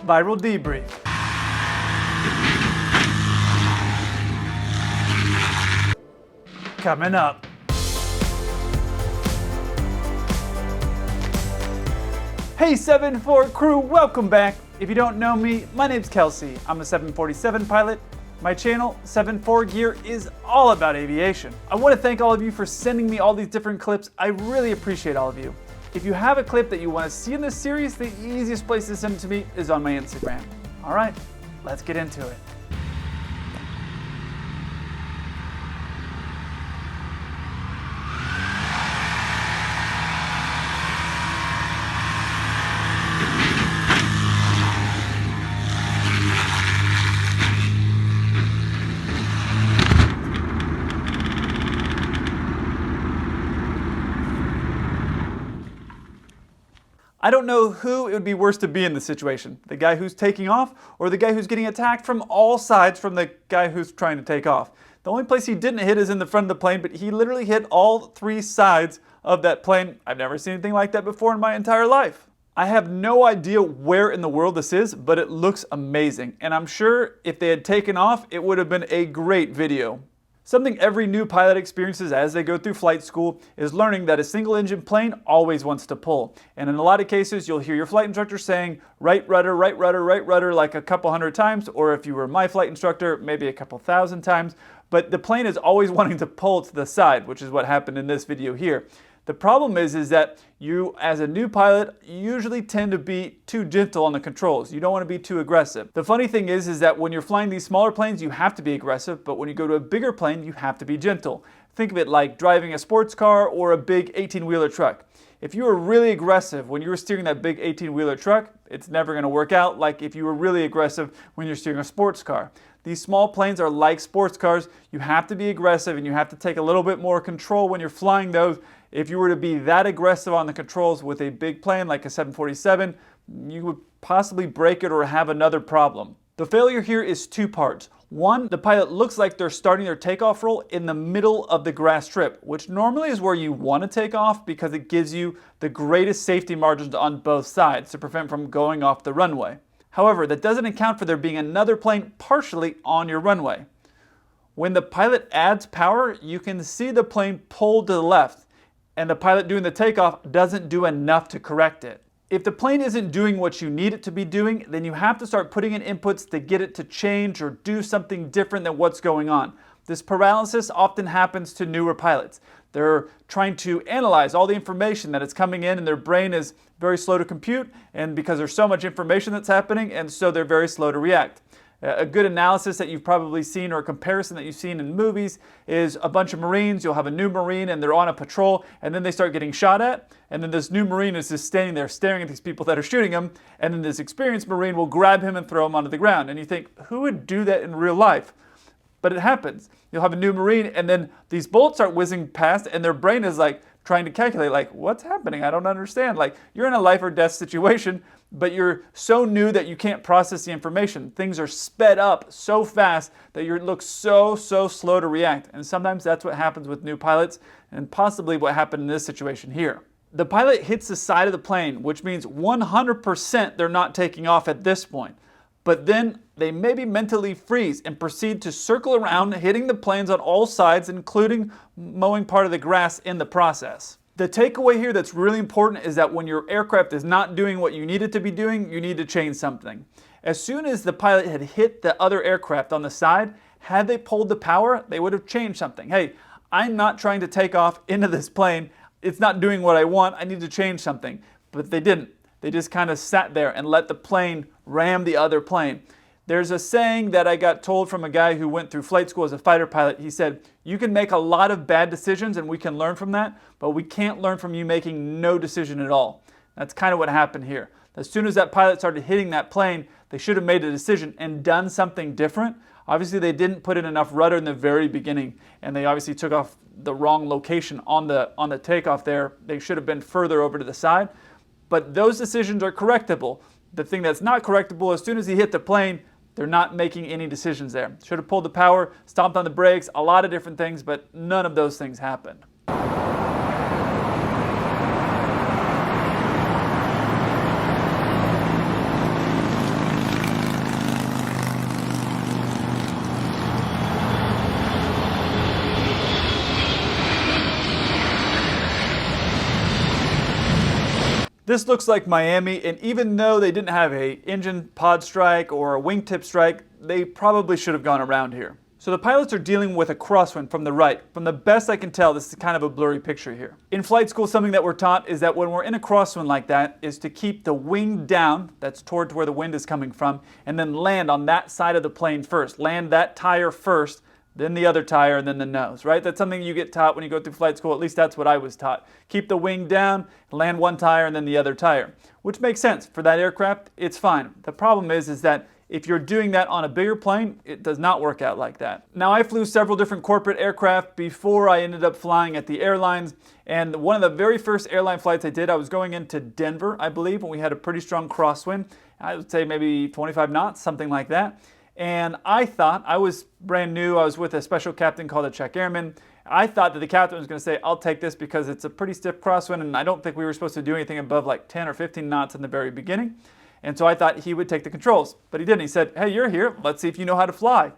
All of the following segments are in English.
Viral debrief. Coming up. Hey 7-4 crew, welcome back. If you don't know me, my name's Kelsey. I'm a 747 pilot. My channel, 7-4 Gear, is all about aviation. I want to thank all of you for sending me all these different clips. I really appreciate all of you. If you have a clip that you want to see in this series, the easiest place to send it to me is on my Instagram. All right, let's get into it. I don't know who it would be worse to be in this situation, the guy who's taking off or the guy who's getting attacked from all sides from the guy who's trying to take off. The only place he didn't hit is in the front of the plane, but he literally hit all three sides of that plane. I've never seen anything like that before in my entire life. I have no idea where in the world this is, but it looks amazing. And I'm sure if they had taken off, it would have been a great video. Something every new pilot experiences as they go through flight school is learning that a single engine plane always wants to pull. And in a lot of cases, you'll hear your flight instructor saying, right rudder, right rudder, right rudder, like a couple hundred times, or if you were my flight instructor, maybe a couple thousand times. But the plane is always wanting to pull to the side, which is what happened in this video here. The problem is that you, as a new pilot, usually tend to be too gentle on the controls. You don't want to be too aggressive. The funny thing is that when you're flying these smaller planes, you have to be aggressive, but when you go to a bigger plane, you have to be gentle. Think of it like driving a sports car or a big 18-wheeler truck. If you were really aggressive when you were steering that big 18-wheeler truck, it's never going to work out like if you were really aggressive when you're steering a sports car. These small planes are like sports cars. You have to be aggressive and you have to take a little bit more control when you're flying those. If you were to be that aggressive on the controls with a big plane like a 747, you would possibly break it or have another problem. The failure here is two parts. One, the pilot looks like they're starting their takeoff roll in the middle of the grass strip, which normally is where you want to take off because it gives you the greatest safety margins on both sides to prevent from going off the runway. However, that doesn't account for there being another plane partially on your runway. When the pilot adds power, you can see the plane pull to the left, and the pilot doing the takeoff doesn't do enough to correct it. If the plane isn't doing what you need it to be doing, then you have to start putting in inputs to get it to change or do something different than what's going on. This paralysis often happens to newer pilots. They're trying to analyze all the information that is coming in and their brain is very slow to compute, and because there's so much information that's happening, and so they're very slow to react. A good analysis that you've probably seen or a comparison that you've seen in movies is a bunch of Marines. You'll have a new Marine and they're on a patrol and then they start getting shot at, and then this new Marine is just standing there staring at these people that are shooting him, and then this experienced Marine will grab him and throw him onto the ground. And you think, who would do that in real life? But it happens. You'll have a new Marine and then these bullets start whizzing past and their brain is like trying to calculate, like, what's happening? I don't understand. Like, you're in a life or death situation, but you're so new that you can't process the information. Things are sped up so fast that you look so slow to react. And sometimes that's what happens with new pilots, and possibly what happened in this situation here. The pilot hits the side of the plane, which means 100% they're not taking off at this point. But then they maybe mentally freeze and proceed to circle around, hitting the planes on all sides, including mowing part of the grass in the process. The takeaway here that's really important is that when your aircraft is not doing what you need it to be doing, you need to change something. As soon as the pilot had hit the other aircraft on the side, had they pulled the power, they would have changed something. Hey, I'm not trying to take off into this plane. It's not doing what I want. I need to change something. But they didn't. They just kind of sat there and let the plane ram the other plane. There's a saying that I got told from a guy who went through flight school as a fighter pilot. He said, you can make a lot of bad decisions and we can learn from that, but we can't learn from you making no decision at all. That's kind of what happened here. As soon as that pilot started hitting that plane, they should have made a decision and done something different. Obviously, they didn't put in enough rudder in the very beginning, and they obviously took off the wrong location on the takeoff there. They should have been further over to the side, but those decisions are correctable. The thing that's not correctable, as soon as he hit the plane, they're not making any decisions there. Should have pulled the power, stomped on the brakes, a lot of different things, but none of those things happened. This looks like Miami, and even though they didn't have a engine pod strike or a wingtip strike, they probably should have gone around here. So the pilots are dealing with a crosswind from the right. From the best I can tell, this is kind of a blurry picture here. In flight school, something that we're taught is that when we're in a crosswind like that, is to keep the wing down, that's towards where the wind is coming from, and then land on that side of the plane first. Land that tire first, then the other tire, and then the nose, right? That's something you get taught when you go through flight school. At least that's what I was taught. Keep the wing down, land one tire, and then the other tire, which makes sense. For that aircraft, it's fine. The problem is that if you're doing that on a bigger plane, it does not work out like that. Now, I flew several different corporate aircraft before I ended up flying at the airlines, and one of the very first airline flights I did, I was going into Denver, I believe, and we had a pretty strong crosswind. I would say maybe 25 knots, something like that. And I thought, I was brand new, I was with a special captain called a check airman. I thought that the captain was going to say, I'll take this because it's a pretty stiff crosswind, and I don't think we were supposed to do anything above like 10 or 15 knots in the very beginning. And so I thought he would take the controls, but he didn't. He said, hey, you're here, let's see if you know how to fly.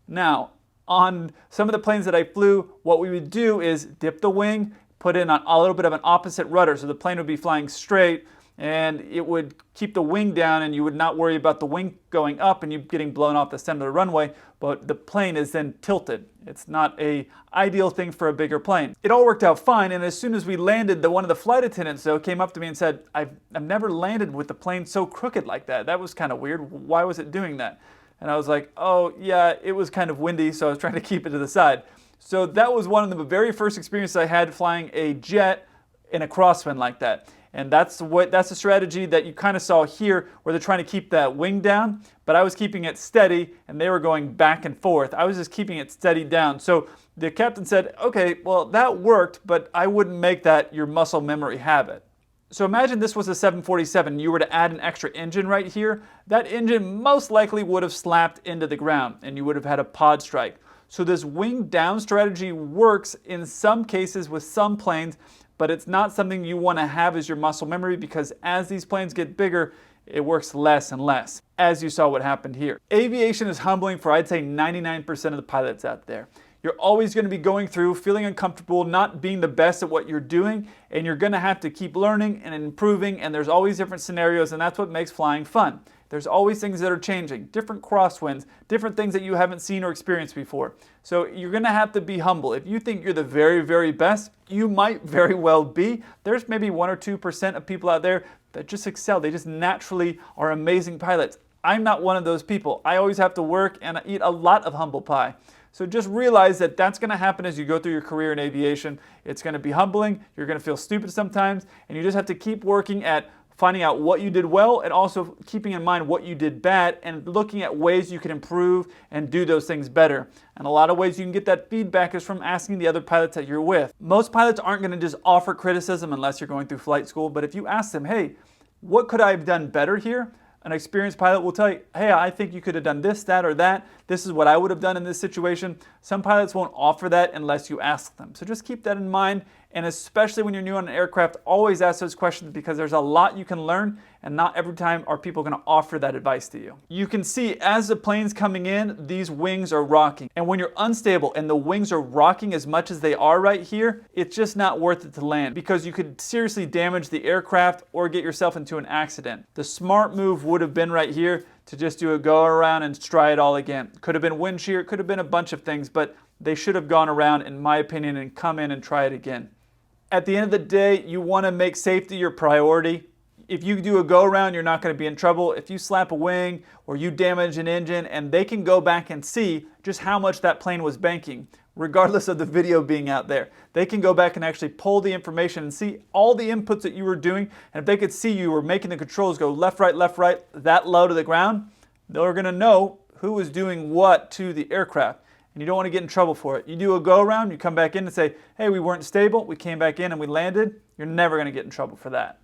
Now, on some of the planes that I flew, what we would do is dip the wing, put in a little bit of an opposite rudder, so the plane would be flying straight, and it would keep the wing down, and you would not worry about the wing going up and you getting blown off the center of the runway, but the plane is then tilted. It's not an ideal thing for a bigger plane. It all worked out fine, and as soon as we landed, one of the flight attendants though came up to me and said, I've never landed with the plane so crooked like that. That was kind of weird. Why was it doing that? And I was like, oh yeah, it was kind of windy, so I was trying to keep it to the side. So that was one of the very first experiences I had flying a jet in a crosswind like that. And that's the strategy that you kind of saw here, where they're trying to keep that wing down, but I was keeping it steady and they were going back and forth. I was just keeping it steady down. So the captain said, okay, well that worked, but I wouldn't make that your muscle memory habit. So imagine this was a 747, you were to add an extra engine right here. That engine most likely would have slapped into the ground and you would have had a pod strike. So this wing down strategy works in some cases with some planes, but it's not something you want to have as your muscle memory, because as these planes get bigger, it works less and less, as you saw what happened here. Aviation is humbling for, I'd say, 99% of the pilots out there. You're always going to be going through, feeling uncomfortable, not being the best at what you're doing, and you're going to have to keep learning and improving, and there's always different scenarios, and that's what makes flying fun. There's always things that are changing, different crosswinds, different things that you haven't seen or experienced before. So you're going to have to be humble. If you think you're the very, very best, you might very well be. There's maybe 1 or 2% of people out there that just excel. They just naturally are amazing pilots. I'm not one of those people. I always have to work and I eat a lot of humble pie. So just realize that that's going to happen as you go through your career in aviation. It's going to be humbling. You're going to feel stupid sometimes, and you just have to keep working at finding out what you did well and also keeping in mind what you did bad and looking at ways you can improve and do those things better. And a lot of ways you can get that feedback is from asking the other pilots that you're with. Most pilots aren't going to just offer criticism unless you're going through flight school, but if you ask them, hey, what could I have done better here? An experienced pilot will tell you, hey, I think you could have done this, that, or that. This is what I would have done in this situation. Some pilots won't offer that unless you ask them. So just keep that in mind. And especially when you're new on an aircraft, always ask those questions, because there's a lot you can learn, and not every time are people going to offer that advice to you. You can see as the plane's coming in, these wings are rocking. And when you're unstable and the wings are rocking as much as they are right here, it's just not worth it to land, because you could seriously damage the aircraft or get yourself into an accident. The smart move would have been right here to just do a go around and try it all again. Could have been wind shear, could have been a bunch of things, but they should have gone around, in my opinion, and come in and try it again. At the end of the day, you want to make safety your priority. If you do a go-around, you're not going to be in trouble. If you slap a wing or you damage an engine, and they can go back and see just how much that plane was banking, regardless of the video being out there. They can go back and actually pull the information and see all the inputs that you were doing, and if they could see you were making the controls go left, right, that low to the ground, they're going to know who was doing what to the aircraft. And you don't want to get in trouble for it. You do a go-around, you come back in and say, hey, we weren't stable, we came back in and we landed. You're never going to get in trouble for that.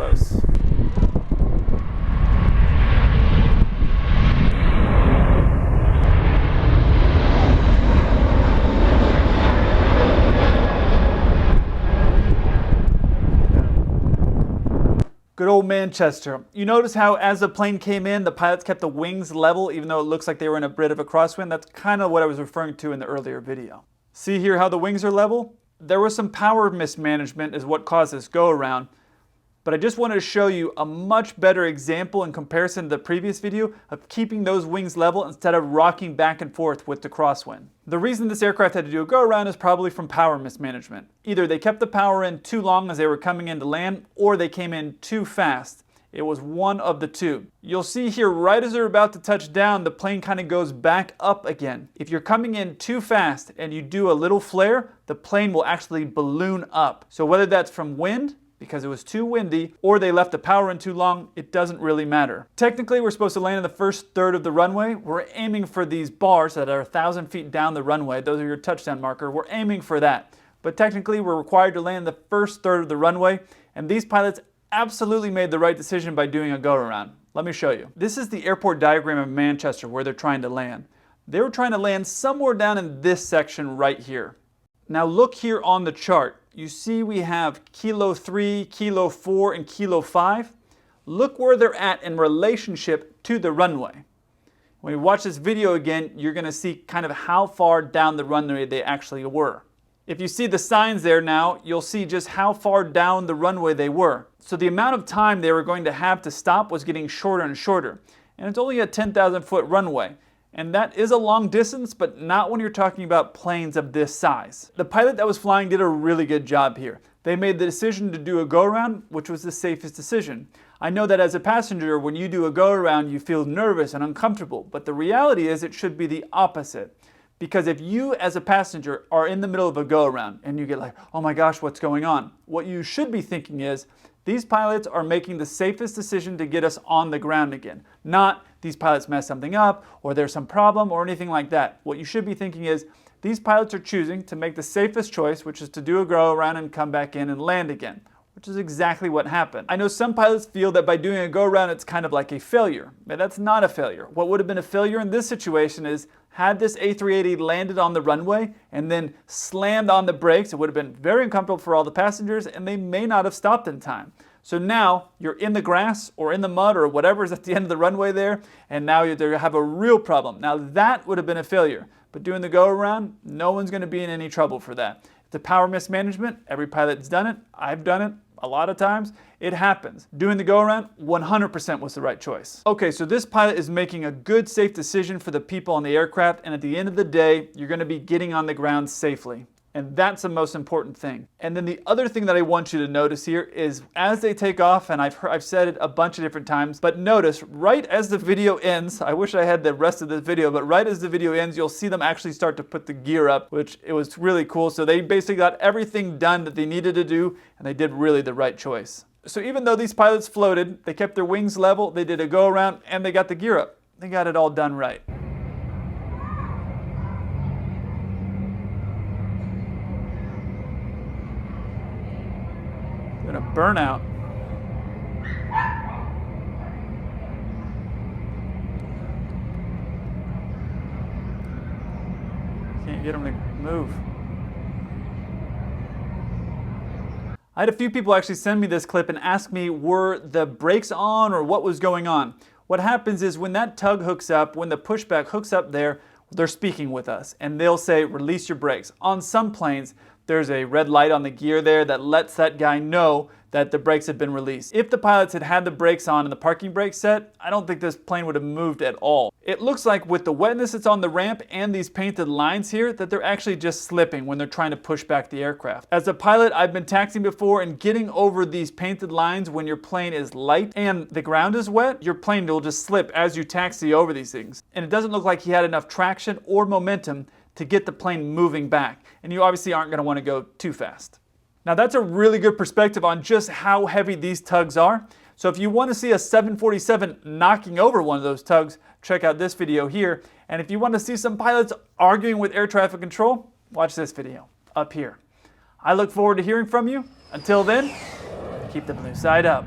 close. Good old Manchester. You notice how as the plane came in, the pilots kept the wings level even though it looks like they were in a bit of a crosswind? That's kind of what I was referring to in the earlier video. See here how the wings are level? There was some power mismanagement is what caused this go around. But I just wanted to show you a much better example in comparison to the previous video of keeping those wings level instead of rocking back and forth with the crosswind. The reason this aircraft had to do a go around is probably from power mismanagement. Either they kept the power in too long as they were coming in to land, or they came in too fast. It was one of the two. You'll see here right as they're about to touch down, the plane kind of goes back up again. If you're coming in too fast and you do a little flare, the plane will actually balloon up. So whether that's from wind, because it was too windy, or they left the power in too long, it doesn't really matter. Technically, we're supposed to land in the first third of the runway. We're aiming for these bars that are 1,000 feet down the runway. Those are your touchdown marker. We're aiming for that. But technically, we're required to land in the first third of the runway, and these pilots absolutely made the right decision by doing a go-around. Let me show you. This is the airport diagram of Manchester where they're trying to land. They were trying to land somewhere down in this section right here. Now look here on the chart. You see we have Kilo 3, Kilo 4, and Kilo 5. Look where they're at in relationship to the runway. When you watch this video again, you're going to see kind of how far down the runway they actually were. If you see the signs there now, you'll see just how far down the runway they were. So the amount of time they were going to have to stop was getting shorter and shorter. And it's only a 10,000 foot runway. And that is a long distance, but not when you're talking about planes of this size. The pilot that was flying did a really good job here. They made the decision to do a go-around, which was the safest decision. I know that as a passenger, when you do a go-around, you feel nervous and uncomfortable, but the reality is it should be the opposite. Because if you as a passenger are in the middle of a go-around and you get like, oh my gosh, what's going on? What you should be thinking is, these pilots are making the safest decision to get us on the ground again. Not these pilots messed something up or there's some problem or anything like that. What you should be thinking is, these pilots are choosing to make the safest choice, which is to do a go-around and come back in and land again, which is exactly what happened. I know some pilots feel that by doing a go-around, it's kind of like a failure. But that's not a failure. What would have been a failure in this situation is, had this A380 landed on the runway and then slammed on the brakes, it would have been very uncomfortable for all the passengers and they may not have stopped in time. So now you're in the grass or in the mud or whatever is at the end of the runway there, and now you have a real problem. Now that would have been a failure. But doing the go-around, no one's going to be in any trouble for that. The power mismanagement, every pilot's done it. I've done it a lot of times. It happens. Doing the go-around, 100% was the right choice. Okay, so this pilot is making a good, safe decision for the people on the aircraft, and at the end of the day, you're going to be getting on the ground safely. And that's the most important thing. And then the other thing that I want you to notice here is as they take off, and I've said it a bunch of different times, but notice right as the video ends, I wish I had the rest of this video, but right as the video ends, you'll see them actually start to put the gear up, which it was really cool. So they basically got everything done that they needed to do, and they did really the right choice. So even though these pilots floated, they kept their wings level, they did a go around, and they got the gear up. They got it all done right. Gonna burn out. Can't get them to move. I had a few people actually send me this clip and ask me, were the brakes on or what was going on? What happens is when that tug hooks up, when the pushback hooks up there, they're speaking with us and they'll say, release your brakes. On some planes, there's a red light on the gear there that lets that guy know that the brakes had been released. If the pilots had had the brakes on and the parking brake set, I don't think this plane would have moved at all. It looks like with the wetness that's on the ramp and these painted lines here, that they're actually just slipping when they're trying to push back the aircraft. As a pilot, I've been taxiing before, and getting over these painted lines when your plane is light and the ground is wet, your plane will just slip as you taxi over these things. And it doesn't look like he had enough traction or momentum to get the plane moving back. And you obviously aren't going to want to go too fast. Now that's a really good perspective on just how heavy these tugs are. So if you want to see a 747 knocking over one of those tugs, check out this video here. And if you want to see some pilots arguing with air traffic control, watch this video up here. I look forward to hearing from you. Until then, keep the blue side up.